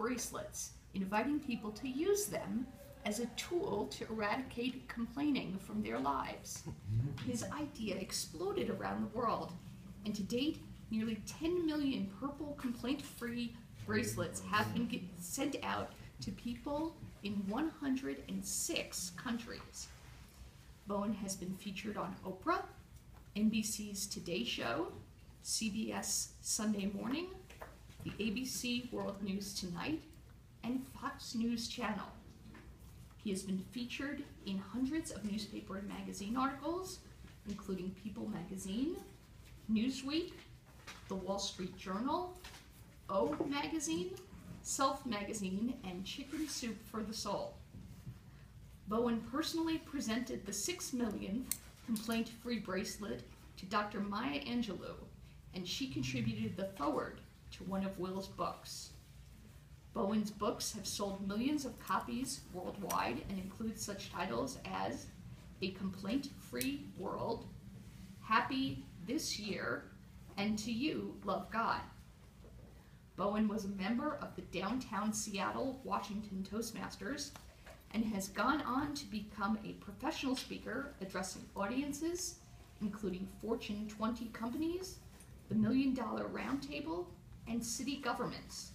bracelets, inviting people to use them as a tool to eradicate complaining from their lives. His idea exploded around the world, and to date, nearly 10 million purple complaint-free bracelets have been sent out to people in 106 countries. Bowen has been featured on Oprah, NBC's Today Show, CBS Sunday Morning, the ABC World News Tonight, and Fox News Channel. He has been featured in hundreds of newspaper and magazine articles, including People Magazine, Newsweek, The Wall Street Journal, O Magazine, Self Magazine, and Chicken Soup for the Soul. Bowen personally presented the 6 millionth complaint-free bracelet to Dr. Maya Angelou, and she contributed the foreword to one of Will's books. Bowen's books have sold millions of copies worldwide and include such titles as A Complaint-Free World, Happy This Year, and To You, Love God. Bowen was a member of the downtown Seattle, Washington Toastmasters and has gone on to become a professional speaker addressing audiences, including Fortune 20 companies, the $1 Million Roundtable, and city governments.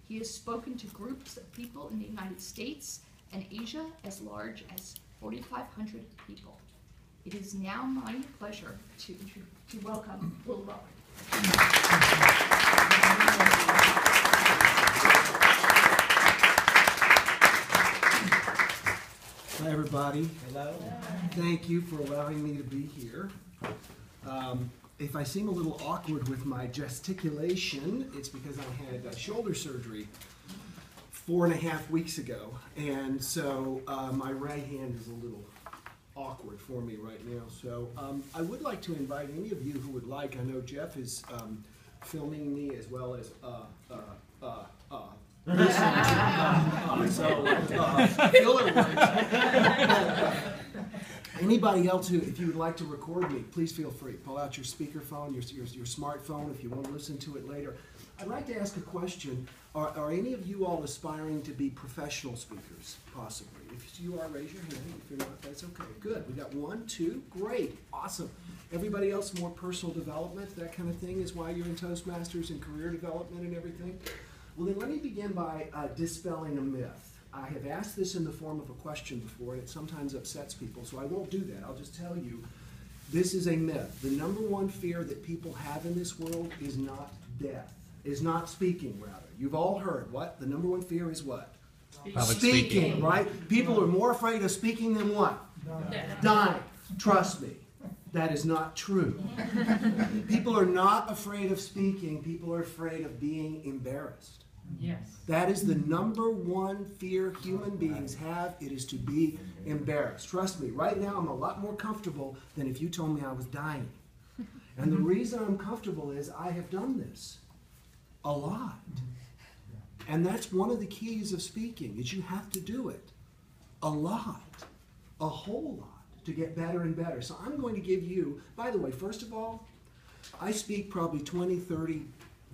He has spoken to groups of people in the United States and Asia as large as 4,500 people. It is now my pleasure to welcome Will Bowen. Hi, everybody. Hello. Thank you for allowing me to be here. If I seem a little awkward with my gesticulation, it's because I had shoulder surgery 4.5 weeks ago, and so my right hand is a little awkward for me right now. So I would like to invite any of you who would like. I know Jeff is filming me as well as filler words. Anybody else who, if you would like to record me, please feel free. Pull out your speakerphone, your smartphone if you want to listen to it later. I'd like to ask a question. Are any of you all aspiring to be professional speakers, possibly? If you are, raise your hand. If you're not, that's okay. Good. We got 1, 2. Great. Awesome. Everybody else, more personal development, that kind of thing is why you're in Toastmasters and career development and everything? Well, then let me begin by dispelling a myth. I have asked this in the form of a question before, and it sometimes upsets people, so I won't do that. I'll just tell you, this is a myth. The #1 fear that people have in this world is not death, is not speaking, rather. You've all heard what? The #1 fear is what? Speaking, right? People are more afraid of speaking than what? Dying. Trust me, that is not true. People are not afraid of speaking. People are afraid of being embarrassed. Yes. That is the #1 fear human beings have. It is to be embarrassed. Trust me, right now I'm a lot more comfortable than if you told me I was dying. And the reason I'm comfortable is I have done this a lot. And that's one of the keys of speaking, is you have to do it a lot, a whole lot, to get better and better. So I'm going to give you, by the way, first of all, I speak probably 20, 30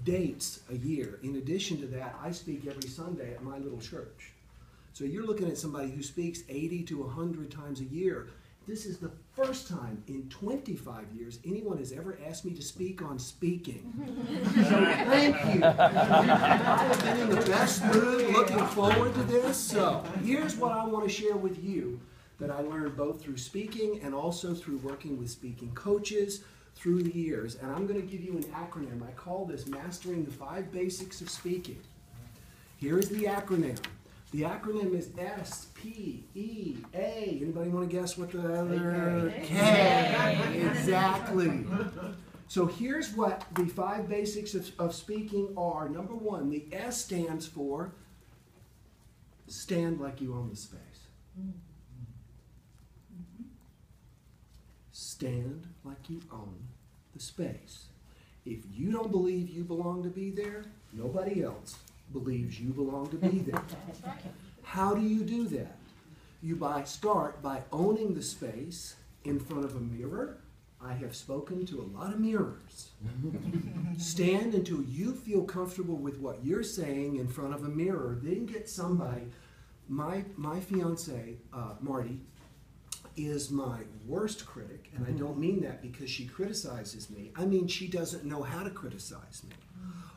dates a year. In addition to that, I speak every Sunday at my little church. So you're looking at somebody who speaks 80 to 100 times a year. This is the first time in 25 years anyone has ever asked me to speak on speaking. So thank you. I have been in the best mood, looking forward to this. So here's what I want to share with you that I learned both through speaking and also through working with speaking coaches through the years. And I'm going to give you an acronym. I call this Mastering the 5 Basics of Speaking. Here is the acronym. The acronym is SPEA. Anybody want to guess what the other? K. Exactly. So here's what the 5 basics of speaking are. #1, the S stands for stand like you own the space. Stand like you own the space. If you don't believe you belong to be there, nobody else believes you belong to be there. How do you do that? You start by owning the space in front of a mirror, I have spoken to a lot of mirrors. Stand until you feel comfortable with what you're saying in front of a mirror. Then get somebody. My fiance, Marty, is my worst critic, and I don't mean that because she criticizes me. I mean she doesn't know how to criticize me.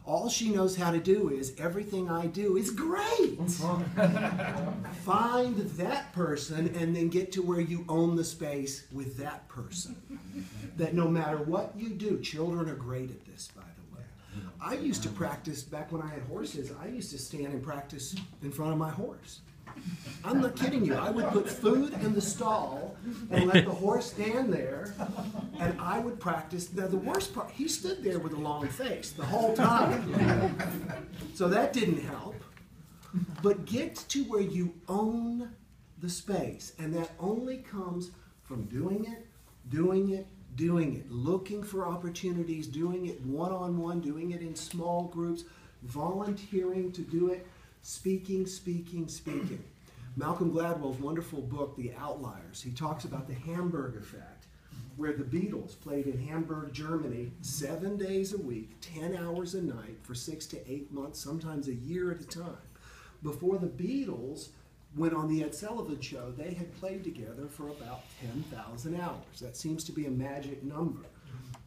All she knows how to do is everything I do is great. Find that person and then get to where you own the space with that person. That no matter what you do, children are great at this, by the way. I used to practice, back when I had horses, I used to stand and practice in front of my horse. I'm not kidding you. I would put food in the stall and let the horse stand there, and I would practice. Now, the worst part, he stood there with a long face the whole time. So that didn't help. But get to where you own the space, and that only comes from doing it, looking for opportunities, doing it one-on-one, doing it in small groups, volunteering to do it, speaking. Malcolm Gladwell's wonderful book, The Outliers, he talks about the Hamburg effect, where the Beatles played in Hamburg, Germany, 7 days a week, 10 hours a night for 6 to 8 months, sometimes a year at a time. Before the Beatles went on the Ed Sullivan Show, they had played together for about 10,000 hours. That seems to be a magic number.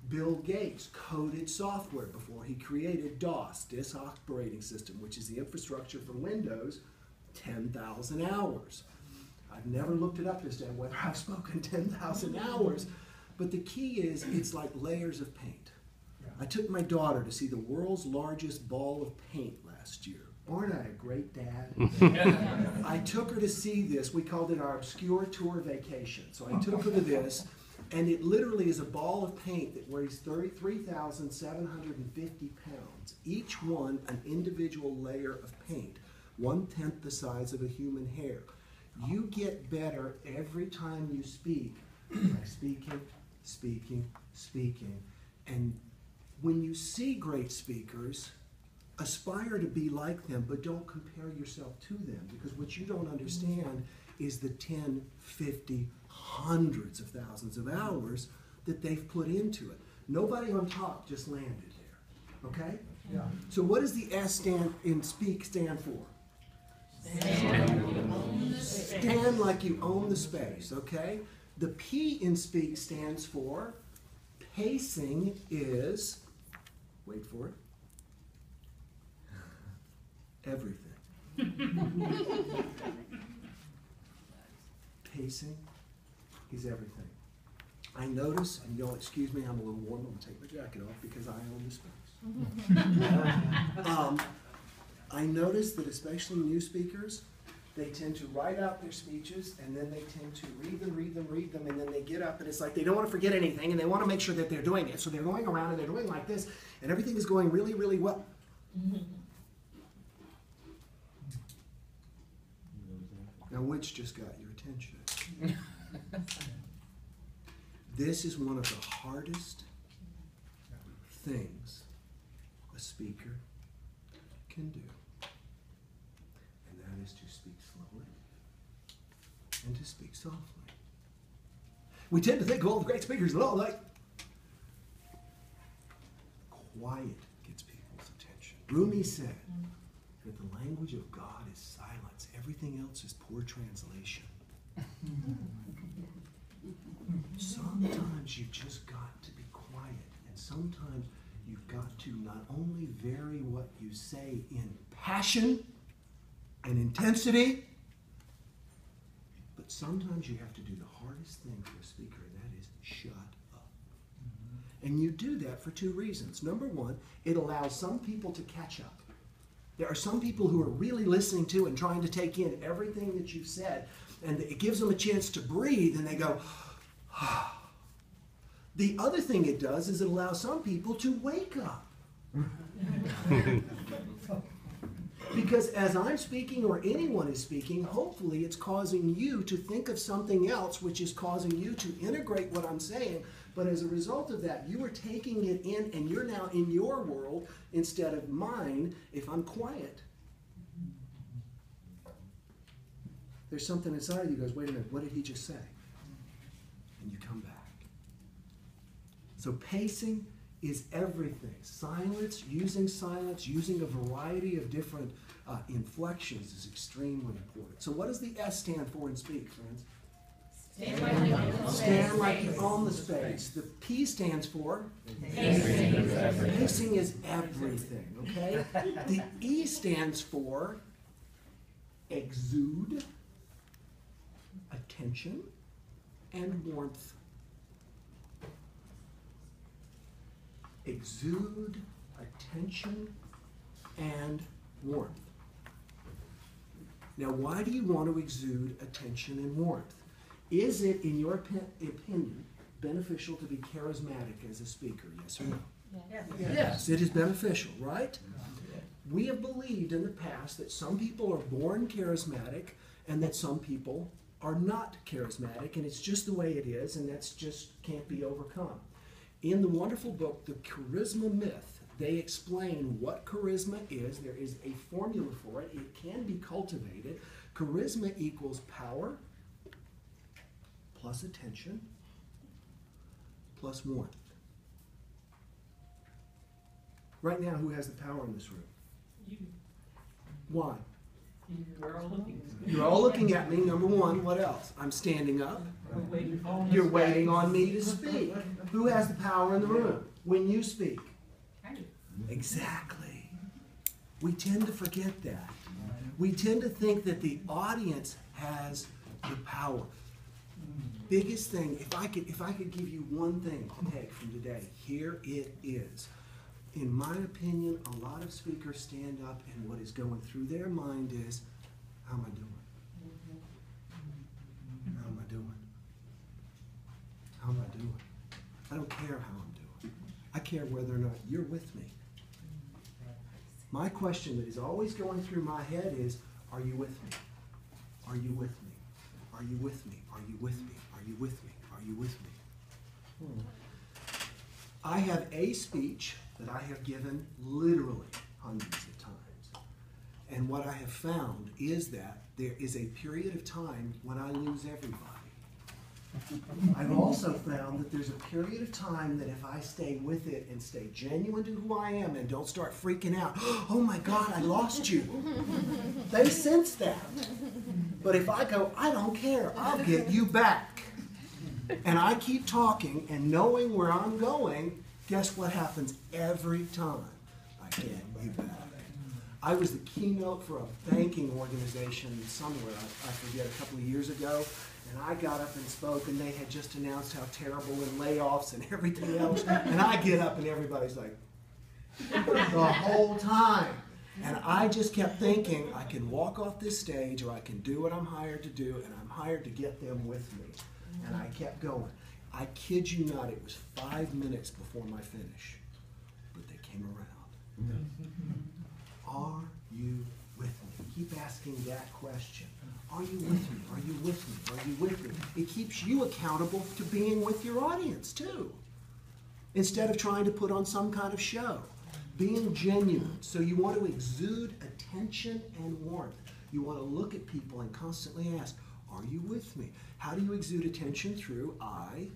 Bill Gates coded software before he created DOS, Disk Operating System, which is the infrastructure for Windows, 10,000 hours. I've never looked it up as to whether I've spoken 10,000 hours, but the key is it's like layers of paint. I took my daughter to see the world's largest ball of paint last year. Aren't I a great dad? I took her to see this. We called it our obscure tour vacation. So I took her to this, and it literally is a ball of paint that weighs 33,750 pounds. Each one an individual layer of paint, 1/10 the size of a human hair. You get better every time you speak by speaking. And when you see great speakers, aspire to be like them, but don't compare yourself to them, because what you don't understand is the 10, 50, hundreds of thousands of hours that they've put into it. Nobody on top just landed there, okay? Yeah. So what does the S stand for? Stand like you own the space, okay? The P in speak stands for pacing is, wait for it, everything. Pacing is everything. I notice, and you'll excuse me, I'm a little warm, I'm going to take my jacket off because I own the space. I notice that especially new speakers, they tend to write out their speeches, and then they tend to read them, and then they get up, and it's like they don't want to forget anything, and they want to make sure that they're doing it. So they're going around, and they're doing like this, and everything is going really, really well. Now, which just got your attention? This is one of the hardest things a speaker can do. And that is to speak slowly and to speak softly. We tend to think of all the great speakers and all that. Quiet gets people's attention. Rumi said that the language of God is silence. Everything else is poor translation. Sometimes you've just got to be quiet, and sometimes you've got to not only vary what you say in passion and intensity, but sometimes you have to do the hardest thing for a speaker, and that is shut up. And you do that for two reasons. Number one, it allows some people to catch up. There are some people who are really listening to and trying to take in everything that you've said, and it gives them a chance to breathe, and they go, ah. The other thing it does is it allows some people to wake up. Because as I'm speaking or anyone is speaking, hopefully it's causing you to think of something else, which is causing you to integrate what I'm saying. But as a result of that, you are taking it in, and you're now in your world instead of mine if I'm quiet. There's something inside of you that goes, wait a minute, what did he just say? And you come back. So pacing is everything. Silence, using a variety of different inflections is extremely important. So what does the S stand for in speak, friends? Stand like you own the space. The P stands for? Pacing is everything, okay? The E stands for exude, attention, and warmth. Exude, attention, and warmth. Now, why do you want to exude attention and warmth? Is it, in your opinion, beneficial to be charismatic as a speaker? Yes or no? Yes, it is beneficial, right? We have believed in the past that some people are born charismatic and that some people are not charismatic, and it's just the way it is, and that's just can't be overcome. In the wonderful book, The Charisma Myth, they explain what charisma is. There is a formula for it. It can be cultivated. Charisma equals power plus attention plus warmth. Right now, who has the power in this room? You. Why? You're all looking. You're all looking at me, number one. What else? I'm standing up. You're waiting on me to speak. Who has the power in the room when you speak? I do. Exactly. We tend to forget that. We tend to think that the audience has the power. Biggest thing, if I could give you one thing to take from today, here it is. In my opinion, a lot of speakers stand up and what is going through their mind is, how am I doing? How am I doing? How am I doing? I don't care how I'm doing. I care whether or not you're with me. My question that is always going through my head is, are you with me? Are you with me? Are you with me? Are you with me? Are you with me? Are you with me? I have a speech that I have given literally hundreds of times. And what I have found is that there is a period of time when I lose everybody. I've also found that there's a period of time that if I stay with it and stay genuine to who I am and don't start freaking out, oh my God, I lost you. They sense that. But if I go, I don't care, I'll get you back. And I keep talking and knowing where I'm going, guess what happens every time? I get you back. I was the keynote for a banking organization somewhere, I forget, a couple of years ago. And I got up and spoke, and they had just announced how terrible and layoffs and everything else. And I get up, and everybody's like, the whole time. And I just kept thinking, I can walk off this stage, or I can do what I'm hired to do, and I'm hired to get them with me. And I kept going. I kid you not, it was 5 minutes before my finish. But they came around. Are you with me? Keep asking that question. Are you with me? Are you with me? Are you with me? It keeps you accountable to being with your audience, too. Instead of trying to put on some kind of show. Being genuine. So you want to exude attention and warmth. You want to look at people and constantly ask, are you with me? How do you exude attention? Through eye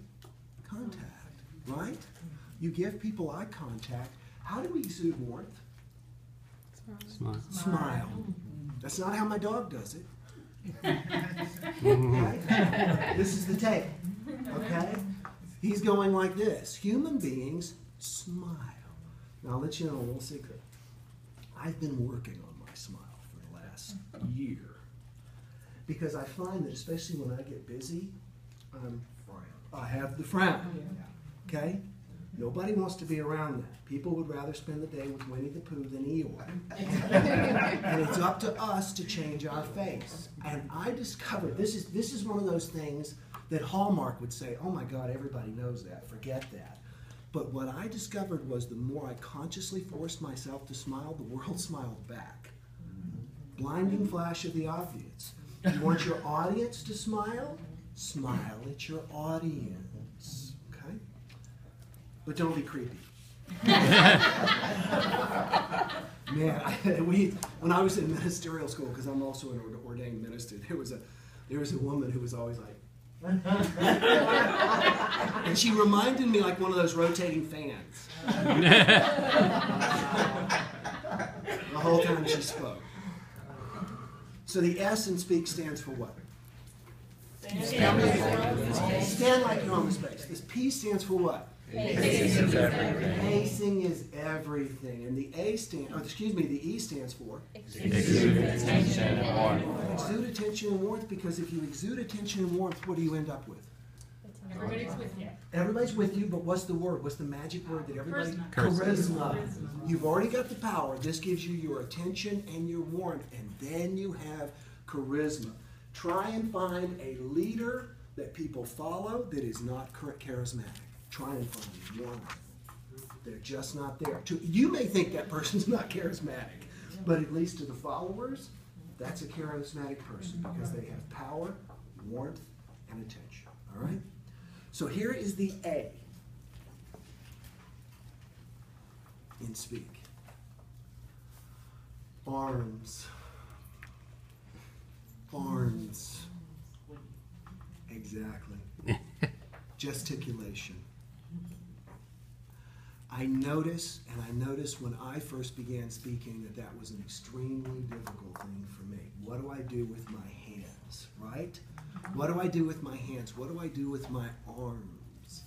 contact, right? You give people eye contact. How do we exude warmth? Smile. Smile. That's not how my dog does it. Okay? This is the tape. Okay? He's going like this. Human beings smile. Now I'll let you know a little secret. I've been working on my smile for the last year. Because I find that especially when I get busy, I have the frown. Okay? Nobody wants to be around that. People would rather spend the day with Winnie the Pooh than Eeyore. And it's up to us to change our face. And I discovered, this is one of those things that Hallmark would say, oh my God, everybody knows that, forget that. But what I discovered was the more I consciously forced myself to smile, the world smiled back. Blinding flash of the obvious. You want your audience to smile? Smile at your audience. Okay? But don't be creepy. Man, when I was in ministerial school, because I'm also an ordained minister, there was a woman who was always like, And she reminded me like one of those rotating fans. The whole time she spoke. So the S in speak stands for what? Stand like you're on the space. This P stands for what? Pacing is everything. And the the E stands for? Exude attention and warmth. Exude attention and warmth, because if you exude attention and warmth, what do you end up with? Everybody's with you. Everybody's with you, but what's the word? What's the magic word that everybody? Charisma. You've already got the power. This gives you your attention and your warmth, and then you have charisma. Try and find a leader that people follow that is not charismatic. Try and find one. They're just not there. You may think that person's not charismatic, but at least to the followers, that's a charismatic person because they have power, warmth, and attention. All right? So here is the A in speak. Arms. Arms. Exactly. Gesticulation. I noticed when I first began speaking that was an extremely difficult thing for me. What do I do with my hands, right? What do I do with my hands? What do I do with my arms?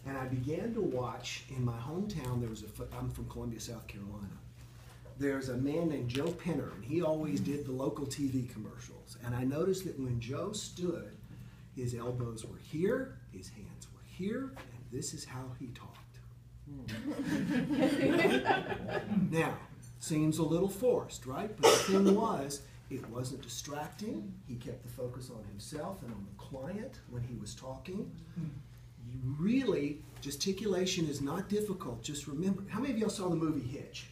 And I began to watch in my hometown. I'm from Columbia, South Carolina. There's a man named Joe Penner, and he always did the local TV commercials. And I noticed that when Joe stood, his elbows were here, his hands were here, and this is how he talked. Now, seems a little forced, right? But the thing was, it wasn't distracting. He kept the focus on himself and on the client when he was talking. Gesticulation is not difficult. Just remember, how many of y'all saw the movie Hitch?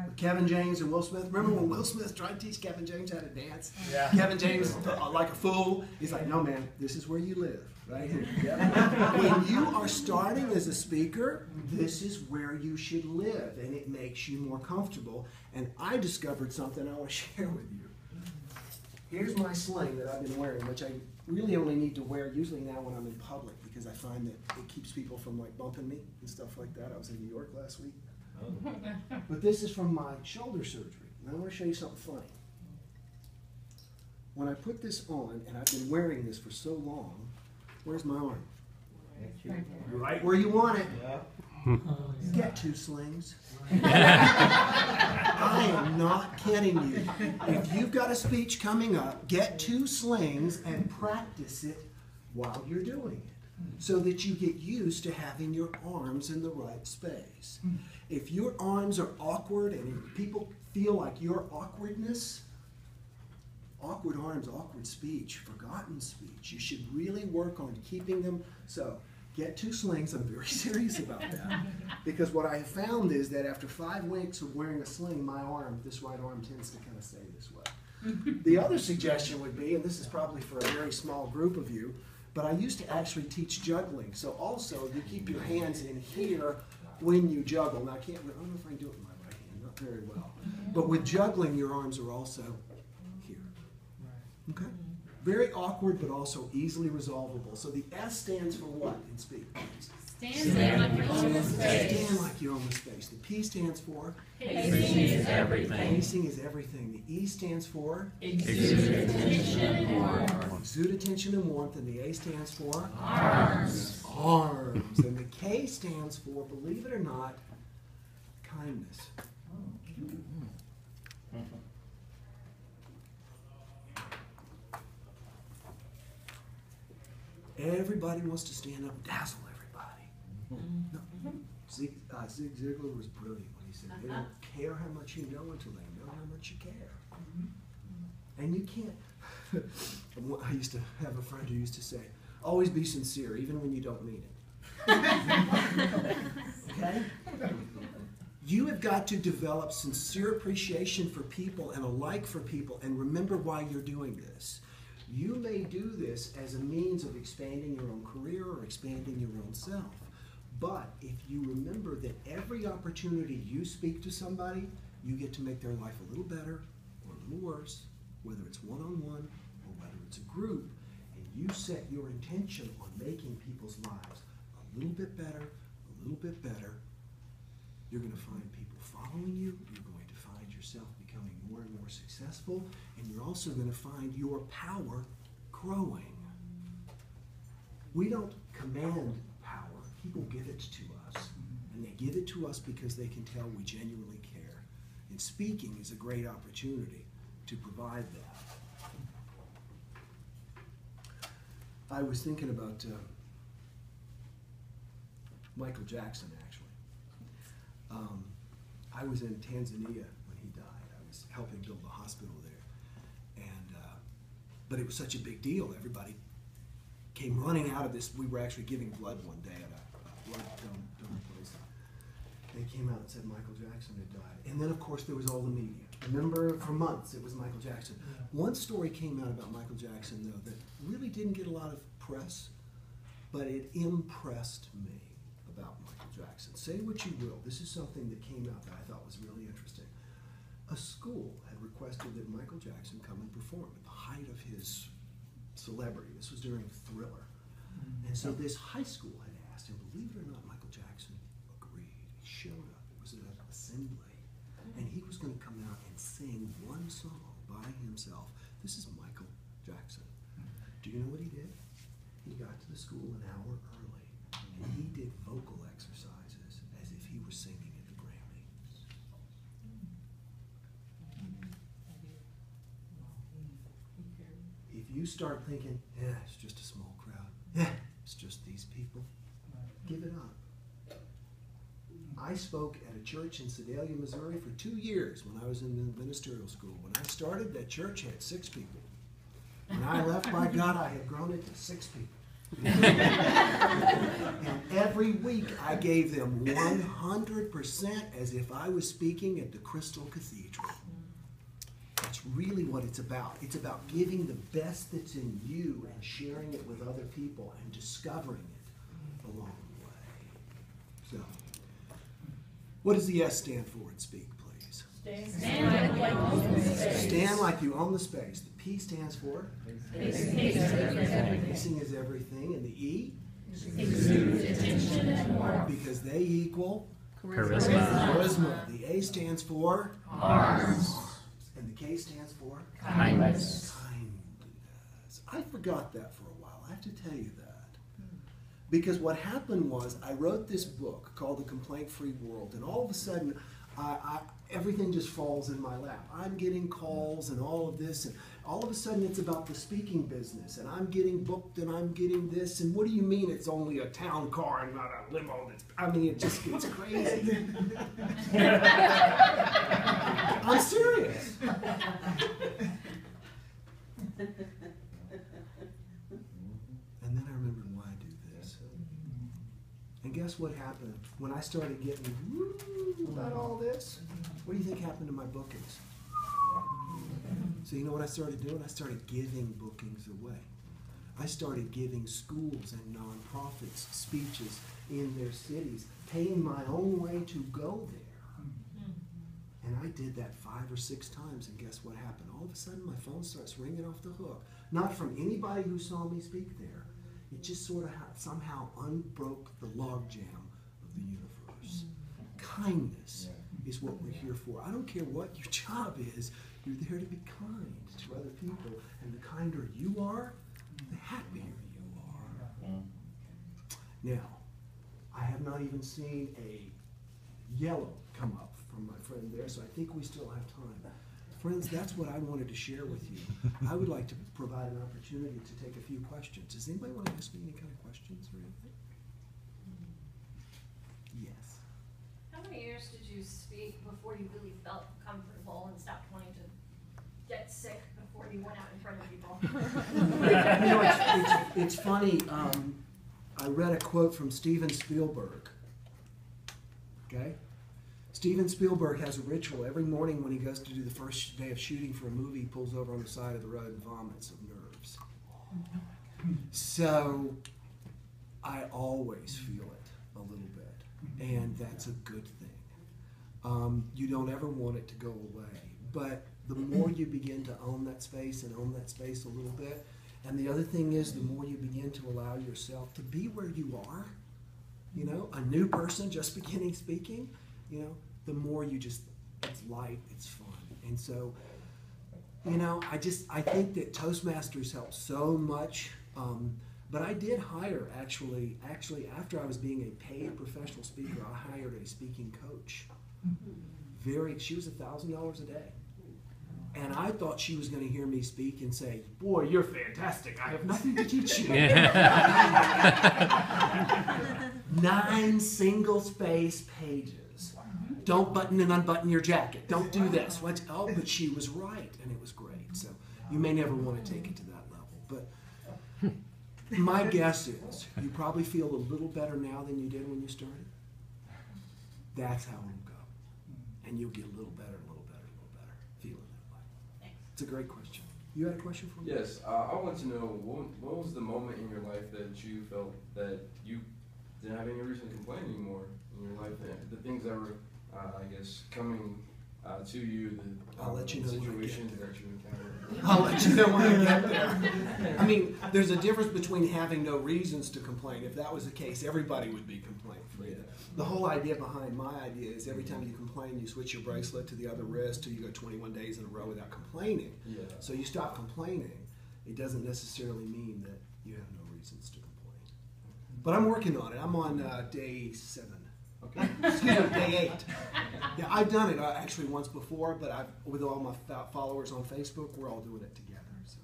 With Kevin James and Will Smith. Remember when Will Smith tried to teach Kevin James how to dance? Yeah. Kevin James, like a fool, he's like, no man, this is where you live, right here. Yeah. When you are starting as a speaker, this is where you should live, and it makes you more comfortable. And I discovered something I want to share with you. Here's my sling that I've been wearing, which I really only need to wear usually now when I'm in public, because I find that it keeps people from like bumping me and stuff like that. I was in New York last week. But this is from my shoulder surgery, and I want to show you something funny. When I put this on, and I've been wearing this for so long, where's my arm? Right where you want it. Yeah. Get two slings. I am not kidding you. If you've got a speech coming up, get two slings and practice it while you're doing it, so that you get used to having your arms in the right space. If your arms are awkward and if people feel like your awkwardness, awkward arms, awkward speech, forgotten speech, you should really work on keeping them. So get two slings. I'm very serious about that. Because what I have found is that after 5 weeks of wearing a sling, my arm, this right arm, tends to kind of stay this way. The other suggestion would be, and this is probably for a very small group of you, but I used to actually teach juggling. So also, you keep your hands in here when you juggle. Now, I don't know if I can do it with my right hand, not very well. But with juggling, your arms are also here. Okay? Very awkward, but also easily resolvable. So the S stands for what in speak? Stand like you're on the space. Stand like you're on the space. The P stands for? Pacing is everything. Pacing is everything. The E stands for? Exude attention and warmth. Exude attention and warmth. And the A stands for? Arms. Arms. And the K stands for, believe it or not, kindness. Everybody wants to stand up and dazzle everybody. No. Zig Ziglar was brilliant when he said, they don't care how much you know until they know how much you care. And you can't. I used to have a friend who used to say, always be sincere, even when you don't mean it. Okay? You have got to develop sincere appreciation for people and a like for people, and remember why you're doing this. You may do this as a means of expanding your own career or expanding your own self. But if you remember that every opportunity you speak to somebody, you get to make their life a little better or a little worse, whether it's one-on-one or whether it's a group, and you set your intention on making people's lives a little bit better, you're going to find people following you, you're going to find yourself becoming more and more successful, and you're also going to find your power growing. We don't command power. People give it to us. And they give it to us because they can tell we genuinely care. And speaking is a great opportunity to provide that. I was thinking about Michael Jackson, actually. I was in Tanzania when he died. I was helping build a hospital there. But it was such a big deal. Everybody came running out of this. We were actually giving blood one day at a blood donor place. They came out and said Michael Jackson had died. And then, of course, there was all the media. Remember, for months, it was Michael Jackson. One story came out about Michael Jackson, though, that really didn't get a lot of press, but it impressed me about Michael Jackson. Say what you will. This is something that came out that I thought was really interesting. A school had requested that Michael Jackson come and perform at the height of his celebrity. This was during Thriller. And so this high school had asked, and believe it or not, Michael Jackson agreed. He showed up. It was at an assembly. And he was going to come out and sing one song by himself. This is Michael Jackson. Do you know what he did? He got to the school an hour early, and he did vocal exercises as if he were singing at the Grammys. If you start thinking, yeah, it's just a small crowd, yeah, it's just these people, give it up. I spoke at a church in Sedalia, Missouri for 2 years when I was in the ministerial school. When I started, that church had 6 people. When I left, by God, I had grown it to 6 people. And every week I gave them 100% as if I was speaking at the Crystal Cathedral. That's really what it's about. It's about giving the best that's in you and sharing it with other people and discovering it along the way. So, what does the S stand for in Speak, please? Stand like you own the space. Stand like you own the space. The P stands for? Pacing is everything. Pacing is everything. And the E? Exude attention and warmth. Because they equal? Charisma. Charisma. The A stands for? Arms. And the K stands for? Kindness. Kindness. I forgot that for a while. I have to tell you that. Because what happened was I wrote this book called The Complaint-Free World, and all of a sudden everything just falls in my lap. I'm getting calls and all of this, and all of a sudden it's about the speaking business, and I'm getting booked and I'm getting this, and what do you mean it's only a town car and not a limo? I mean, it just gets crazy. I'm serious. And then I remembered why I do this. And guess what happened? When I started getting about all this, what do you think happened to my bookings? So you know what I started doing? I started giving bookings away. I started giving schools and nonprofits speeches in their cities, paying my own way to go there. And I did that 5 or 6 times, and guess what happened? All of a sudden, my phone starts ringing off the hook. Not from anybody who saw me speak there. It just sort of somehow unbroke the logjam of the universe. Kindness is what we're here for. I don't care what your job is. You're there to be kind to other people. And the kinder you are, the happier you are. Now, I have not even seen a yellow come up from my friend there, so I think we still have time. Friends, that's what I wanted to share with you. I would like to provide an opportunity to take a few questions. Does anybody want to ask me any kind of questions or anything? Yes. How many years did you speak before you really felt comfortable and stopped wanting to get sick before you went out in front of people? You know, it's funny. I read a quote from Steven Spielberg. Okay? Steven Spielberg has a ritual. Every morning when he goes to do the first day of shooting for a movie, he pulls over on the side of the road and vomits of nerves. So I always feel it a little bit, and that's a good thing. You don't ever want it to go away, but the more you begin to own that space and own that space a little bit, And the other thing is, the more you begin to allow yourself to be where you are, you know, a new person just beginning speaking, you know, the more you just, it's light, it's fun. And so, you know, I think that Toastmasters helped so much. But I did hire, actually, after I was being a paid professional speaker, I hired a speaking coach. She was $1,000 a day. And I thought she was going to hear me speak and say, "Boy, you're fantastic. I have nothing to teach you." 9 single-space pages. Don't button and unbutton your jacket. Don't do this. What? Oh, but she was right, and it was great. So you may never want to take it to that level. But my guess is you probably feel a little better now than you did when you started. That's how it'll go. And you'll get a little better, feeling that way. Thanks. It's a great question. You had a question for me? Yes, I want to know, what was the moment in your life that you felt that you didn't have any reason to complain anymore in your life? The things that were, I guess, coming to you, I'll let you know when I get situations there. that you encountered. I'll let you know when I get there. I mean, there's a difference between having no reasons to complain. If that was the case, everybody would be complaint-free. The whole idea behind my idea is every time you complain, you switch your bracelet to the other wrist till you go 21 days in a row without complaining. Yeah. So you stop complaining. It doesn't necessarily mean that you have no reasons to complain. But I'm working on it. I'm on day 7. Okay. Excuse me, day 8. Yeah, I've done it actually once before, but with all my followers on Facebook, we're all doing it together. So.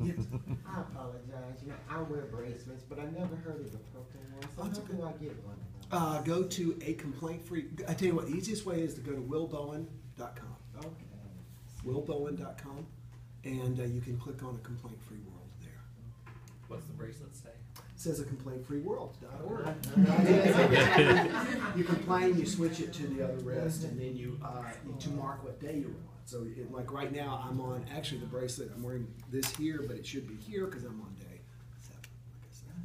Yes. I apologize. You know, I wear bracelets, but I never heard of the purple one. So That's how okay. do I get one? Go to a complaint-free. I tell you what, the easiest way is to go to willbowen.com. Okay. willbowen.com, and you can click on a complaint-free world there. What's the bracelet say? It says a complaintfreeworld.org. You complain, you switch it to the other wrist, and then you to mark what day you're on. So, like right now, I'm on actually the bracelet. I'm wearing this here, but it should be here because I'm on day 7. Like I said.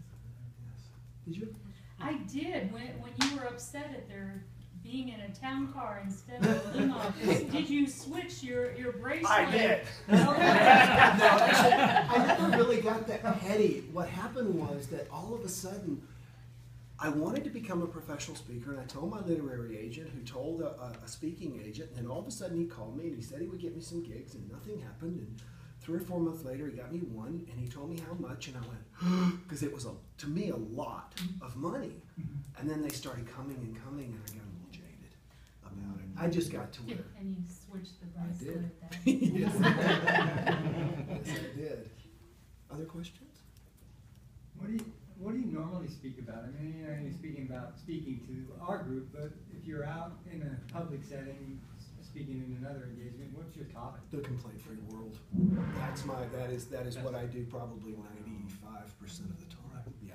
Yes. Did you? I did. When you were upset at there being in a town car instead of a limo, did you switch your bracelet? I did. Okay. No, actually, I never really got that petty. What happened was that all of a sudden, I wanted to become a professional speaker, and I told my literary agent, who told a speaking agent, and all of a sudden he called me and he said he would get me some gigs, and nothing happened. And 3 or 4 months later, he got me one, and he told me how much, and I went, because it was, to me, a lot of money. And then they started coming, and I got a little jaded about it. I just got to where And you switched the I bracelet did. at that. Yes, I did. Other questions? What do you normally speak about? I mean, you know, you're speaking to our group, but if you're out in a public setting, speaking in another engagement, what's your topic? The complaint-free world. That is what I do probably 95% of the time. Yeah.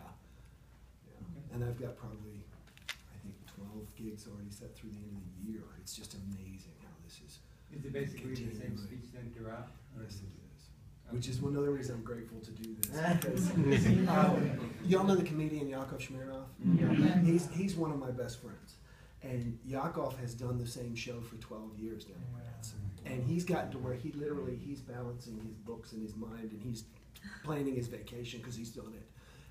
And I've got probably, I think, 12 gigs already set through the end of the year. It's just amazing how this is. Is it basically the same continuing. speech then throughout? Yes, it is. Which is one other reason I'm grateful to do this. Because, y'all know the comedian Yakov Smirnoff? He's one of my best friends. And Yakov has done the same show for 12 years now. And he's gotten to where he's balancing his books in his mind, and he's planning his vacation because he's done it.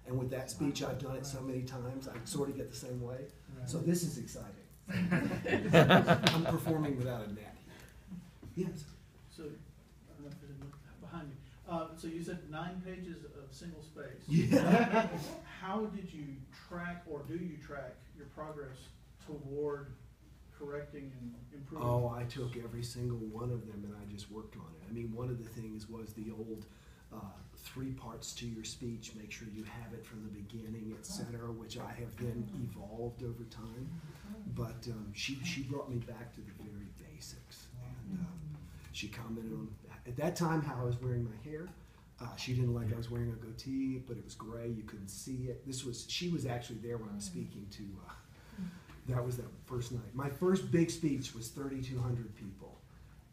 And with that speech, I've done it so many times, I sort of get the same way. So this is exciting. I'm performing without a net here. Yes? So, I don't know if there's a behind me. So you said 9 pages of single space. Yeah. How did you track, or do you track, your progress toward correcting and improving? Oh, I took every single one of them and I just worked on it. I mean, one of the things was the old 3 parts to your speech. Make sure you have it from the beginning, etc., which I have then evolved over time. But she brought me back to the very basics, and she commented on at that time how I was wearing my hair. She didn't like I was wearing a goatee, but it was gray. You couldn't see it. She was actually there when I was speaking to. That was that first night. My first big speech was 3,200 people,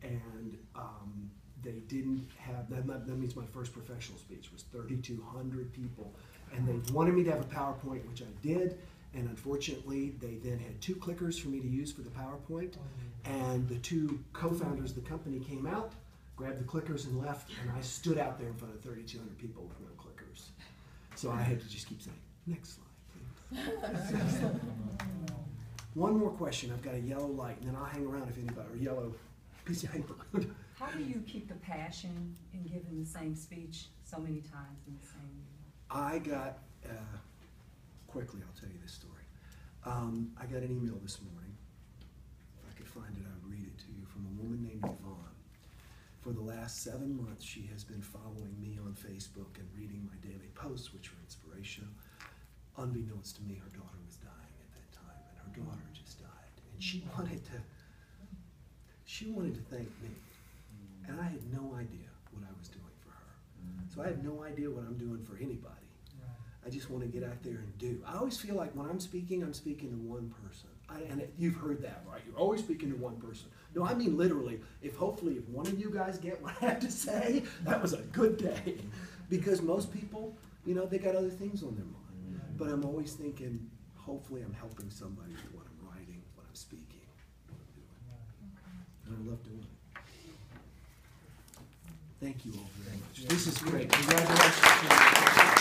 and they didn't have that. That means my first professional speech was 3,200 people, and they wanted me to have a PowerPoint, which I did. And unfortunately, they then had 2 clickers for me to use for the PowerPoint, and the 2 co-founders of the company came out. grabbed the clickers and left, and I stood out there in front of 3,200 people with no clickers. So I had to just keep saying, next slide, please. One more question. I've got a yellow light, and then I'll hang around if anybody, or yellow piece of paper. How do you keep the passion in giving the same speech so many times in the same year? I got, quickly I'll tell you this story. I got an email this morning. If I could find it, I would read it to you, from a woman named Yvonne. For the last 7 months, she has been following me on Facebook and reading my daily posts, which were inspirational. Unbeknownst to me, her daughter was dying at that time, and her daughter just died. And she wanted to thank me. And I had no idea what I was doing for her. So I have no idea what I'm doing for anybody. I just want to get out there and do. I always feel like when I'm speaking to one person. You've heard that, right? You're always speaking to one person. No, I mean literally, hopefully if one of you guys get what I have to say, that was a good day. Because most people, they got other things on their mind. But I'm always thinking, hopefully I'm helping somebody with what I'm writing, what I'm speaking, what I'm doing. And I love doing it. Thank you all very much. This is great. Congratulations.